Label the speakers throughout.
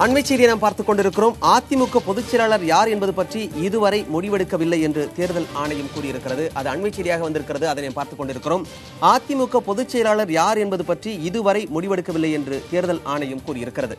Speaker 1: அண்மை செய்தியை நாம் பார்த்துக் கொண்டிருக்கிறோம். அதிமுக பொதுச் செயலாளர் யார் என்பது பற்றி இதுவரை முடிவெடுக்கவில்லை என்று தேர்தல் ஆணையம் கூறியிருக்கிறது. அது அண்மை செய்தியாக வந்திருக்கிறது. அதை நாம் பார்த்துக் கொண்டிருக்கிறோம். அதிமுக பொதுச் செயலாளர் யார் என்பது பற்றி இதுவரை முடிவெடுக்கவில்லை என்று தேர்தல் ஆணையம் கூறியிருக்கிறது.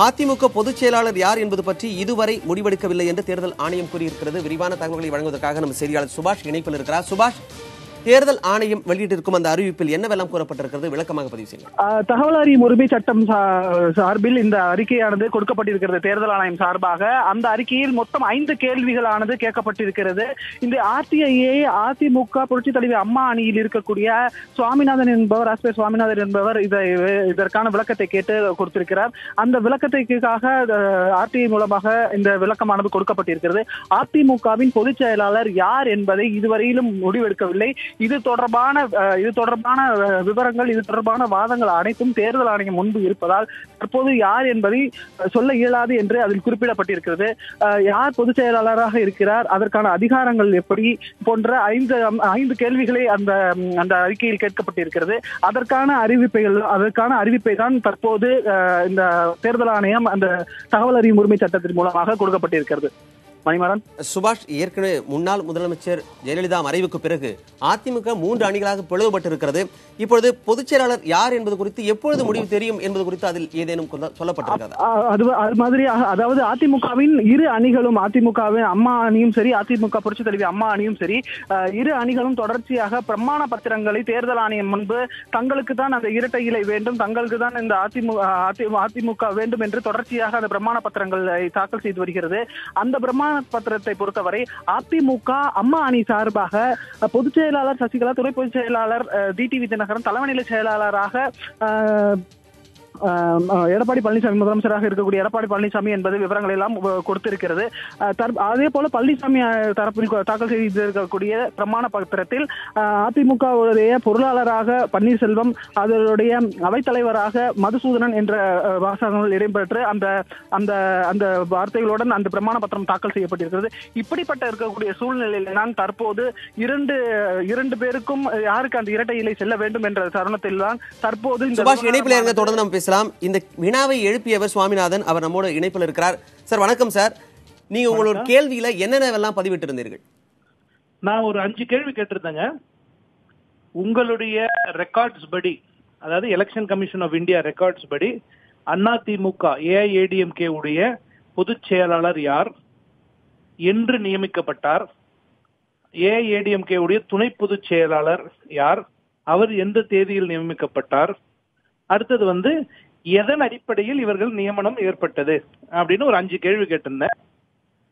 Speaker 1: அதிமுக பொதுச் செயலாளர் யார் என்பது பற்றி இதுவரை முடிவெடுக்கவில்லை என்று தேர்தல் ஆணையம் கூறியிருக்கிறது. விரிவான தகவல்களை வழங்குவதற்காக நம்ம செய்தியாளர் சுபாஷ் இணைப்பில் இருக்கிறார். சுபாஷ், தேர்தல் ஆணையம் வெளியிட்டிருக்கும் அந்த அறிவிப்பில் என்னவெல்லாம் கூறப்பட்டிருக்கிறது, விளக்கமாக பதிவு செய்யுங்கள்.
Speaker 2: தகவல் அறியும் உரிமை சட்டம் சார்பில் இந்த அறிக்கையானது கொடுக்கப்பட்டிருக்கிறது. தேர்தல் ஆணையம் சார்பாக அந்த அறிக்கையில் மொத்தம் 5 கேள்விகளானது கேட்கப்பட்டிருக்கிறது. இந்த ஆர்டிஐயை அதிமுக புரட்சி தலைவி அம்மா அணியில் இருக்கக்கூடிய சுவாமிநாதன் என்பவர், ஆஸ்பே சுவாமிநாதன் என்பவர் இதற்கான விளக்கத்தை கேட்டு கொடுத்திருக்கிறார். அந்த விளக்கத்திற்காக ஆர்டிஐ மூலமாக இந்த விளக்கமானது கொடுக்கப்பட்டிருக்கிறது. அதிமுகவின் பொதுச் செயலாளர் யார் என்பதை இதுவரையிலும் முடிவெடுக்கவில்லை. இது தொடர்பான விவரங்கள், இது தொடர்பான வாதங்கள் அனைத்தும் தேர்தல் ஆணையம் முன்பு இருப்பதால் தற்போது யார் என்பதை சொல்ல இயலாது என்று அதில் குறிப்பிடப்பட்டிருக்கிறது. யார் பொதுச் செயலாளராக இருக்கிறார், அதற்கான அதிகாரங்கள் எப்படி போன்ற 5 கேள்விகளை அந்த அறிக்கையில் கேட்கப்பட்டிருக்கிறது. அதற்கான அறிவிப்பை தான் தற்போது இந்த தேர்தல் ஆணையம் அந்த தகவல் அறியும் உரிமை சட்டத்தின் மூலமாக கொடுக்கப்பட்டிருக்கிறது. மணிமாறன்.
Speaker 1: சுபாஷ், ஏற்கனவே முன்னாள் முதலமைச்சர் ஜெயலலிதா மறைவுக்கு பிறகு அதிமுக 3 அணிகளாக பிளவுபட்டிருக்கிறது. இப்பொழுது பொதுச் செயலாளர் யார் என்பது குறித்து எப்பொழுது முடிவு தெரியும் என்பது குறித்து அதில் ஏதேனும் சொல்லப்பட்டிருக்கிறது?
Speaker 2: அது மாதிரி, அதாவது அதிமுகவின் 2 அணிகளும், அதிமுகவின் அம்மா அணியும் சரி, அதிமுக புரட்சி தலைவி அம்மா அணியும் சரி, 2 அணிகளும் தொடர்ச்சியாக பிரமாண பத்திரங்களை தேர்தல் ஆணையம் முன்பு தங்களுக்கு தான் அந்த இரட்டை இலை வேண்டும், தங்களுக்கு தான் இந்த அதிமுக வேண்டும் என்று தொடர்ச்சியாக அந்த பிரமாண பத்திரங்களை தாக்கல் செய்து வருகிறது. அந்த பிரமாண பத்திரத்தை பொறுத்தவரை அதிமுக அம்மா அணி சார்பாக பொதுச் செயலாளர் சசிகலா, துணை பொதுச் செயலாளர் டிடிவி தினகரன், தலைமை நிலை செயலாளராக எடப்பாடி பழனிசாமி, முதலமைச்சராக இருக்கக்கூடிய எடப்பாடி பழனிசாமி என்பது விவரங்கள் எல்லாம் கொடுத்திருக்கிறது. அதே போல பழனிசாமி தரப்பில் தாக்கல் செய்திருக்கக்கூடிய பிரமாண பத்திரத்தில் அதிமுகவுடைய பொருளாளராக பன்னீர்செல்வம், அதனுடைய அவைத்தலைவராக மதுசூதனன் என்ற வாசகங்கள் இடம்பெற்று அந்த வார்த்தைகளுடன் அந்த பிரமாண பத்திரம் தாக்கல் செய்யப்பட்டிருக்கிறது. இப்படிப்பட்ட இருக்கக்கூடிய சூழ்நிலையில் நான் தற்போது இரண்டு பேருக்கும் யாருக்கு அந்த இரட்டை இலை செல்ல வேண்டும் என்ற தருணத்தில் தான் தற்போது
Speaker 1: தொடர்ந்து இந்த வினாவை எழுப்பியவர் சுவாமிநாதன், அவர் நம்மோட இணைப்பில் இருக்கிறார். சார் வணக்கம் சார். நீங்க உங்களோட கேள்வியில என்னென்னவெல்லாம் பதிவிட்டு இருந்தீர்கள்?
Speaker 3: நான் ஒரு 5 கேள்வி கேட்டிருந்தேங்க. உங்களுடைய ரெக்கார்ட்ஸ் படி, அதாவது election commission of India records படி அதிமுக ஏஐஏடிஎம்கே உடைய பொதுச் செயலாளர் யார் என்று நியமிக்கப்பட்டார்? ஏஐஏடிஎம்கே உடைய துணை பொதுச் செயலாளர் யார்? அவர் எந்த தேதியில் நியமிக்கப்பட்டார்? அடுத்தது எதன் அடிப்படையில் இவர்கள் நியமனம் ஏற்பட்டது அப்படின்னு ஒரு 5 கேள்வி கேட்டிருந்தேன்.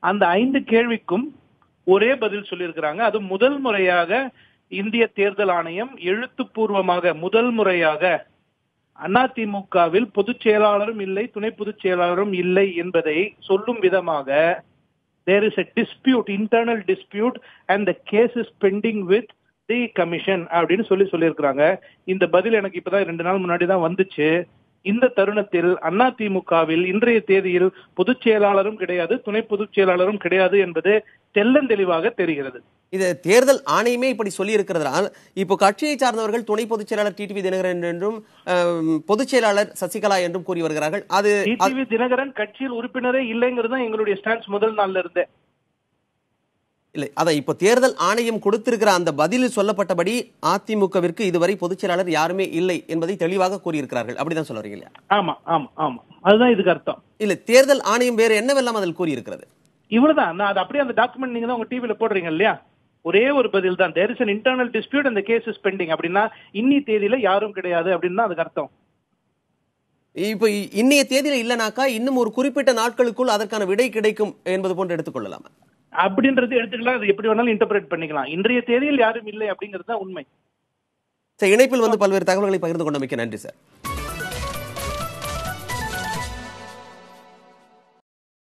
Speaker 3: அந்த 5 கேள்விக்கும் ஒரே பதில் சொல்லியிருக்கிறாங்க. அது முதல் முறையாக இந்திய தேர்தல் ஆணையம் எழுத்துப்பூர்வமாக முதல் முறையாக அதிமுகவில் பொதுச் செயலாளரும் இல்லை, துணை பொதுச் செயலாளரும் இல்லை என்பதை சொல்லும் விதமாக there is a dispute, internal dispute and the case is pending with the commission அப்படின்னு சொல்லியிருக்கிறாங்க. இந்த பதில் எனக்கு இப்பதான் 2 நாள் முன்னாடி தான் வந்துச்சு. இந்த தருணத்தில் அதிமுகவில் இன்றைய தேதியில் பொதுச் செயலாளரும் கிடையாது, துணை பொதுச் செயலாளரும் கிடையாது என்பது தெள்ளந்தெளிவாக தெரிகிறது.
Speaker 1: இது தேர்தல் ஆணையமே இப்படி சொல்லி இருக்கிறதால் இப்போ கட்சியை சார்ந்தவர்கள் துணை பொதுச் செயலாளர் டிடிவி தினகரன் என்றும் பொதுச் செயலாளர் சசிகலா என்றும் கூறி வருகிறார்கள். அது
Speaker 3: டிடிவி தினகரன் கட்சியில் உறுப்பினரே இல்லைங்கிறது தான் எங்களுடைய ஸ்டாண்ட்ஸ் முதல் நாள்ல இருந்தே.
Speaker 1: இல்லை, அதான் இப்போ தேர்தல் ஆணையம் கொடுத்திருக்கிற அந்த பதிலில் சொல்லப்பட்டபடி அதிமுகவிற்கு இதுவரை பொதுச் செயலாளர் யாருமே இல்லை என்பதை தெளிவாக கூறியிருக்கிறார்கள். அப்படிதான் சொல்ல வரீங்க?
Speaker 3: ஆமா ஆமா ஆமா, அதுதான் இதுக்கு அர்த்தம்.
Speaker 1: இல்ல, தேர்தல் ஆணையம் வேற என்னவெல்லாம் அதில் கூறியிருக்கிறது?
Speaker 3: இவ்வளவுதான். நான் அது அப்படியே அந்த டாக்குமெண்ட் நீங்க தான் உங்க டிவில போடுறீங்க இல்லையா, ஒரே ஒரு பதில் தான். there is an internal dispute and the case is pending அப்படின்னா இன்னி தேதியில யாரும் கிடையாது அப்படின்னு அதுக்கு அர்த்தம்.
Speaker 1: இப்போ இன்னைய தேதியில இல்லனாக்கா இன்னும் ஒரு குறிப்பிட்ட நாட்களுக்குள் அதற்கான விடை கிடைக்கும் என்பது போன்று எடுத்துக்கொள்ளலாமா?
Speaker 3: அப்படின்றது எடுத்துக்கலாம். அது எப்படி வேணாலும் இன்டர்பிரேட் பண்ணிக்கலாம். இன்றைய தேதியில் யாரும் இல்லை அப்படிங்கிறது தான் உண்மை.
Speaker 1: இணைப்பில் பல்வேறு தகவல்களை பகிர்ந்து கொண்டமைக்கு நன்றி சார்.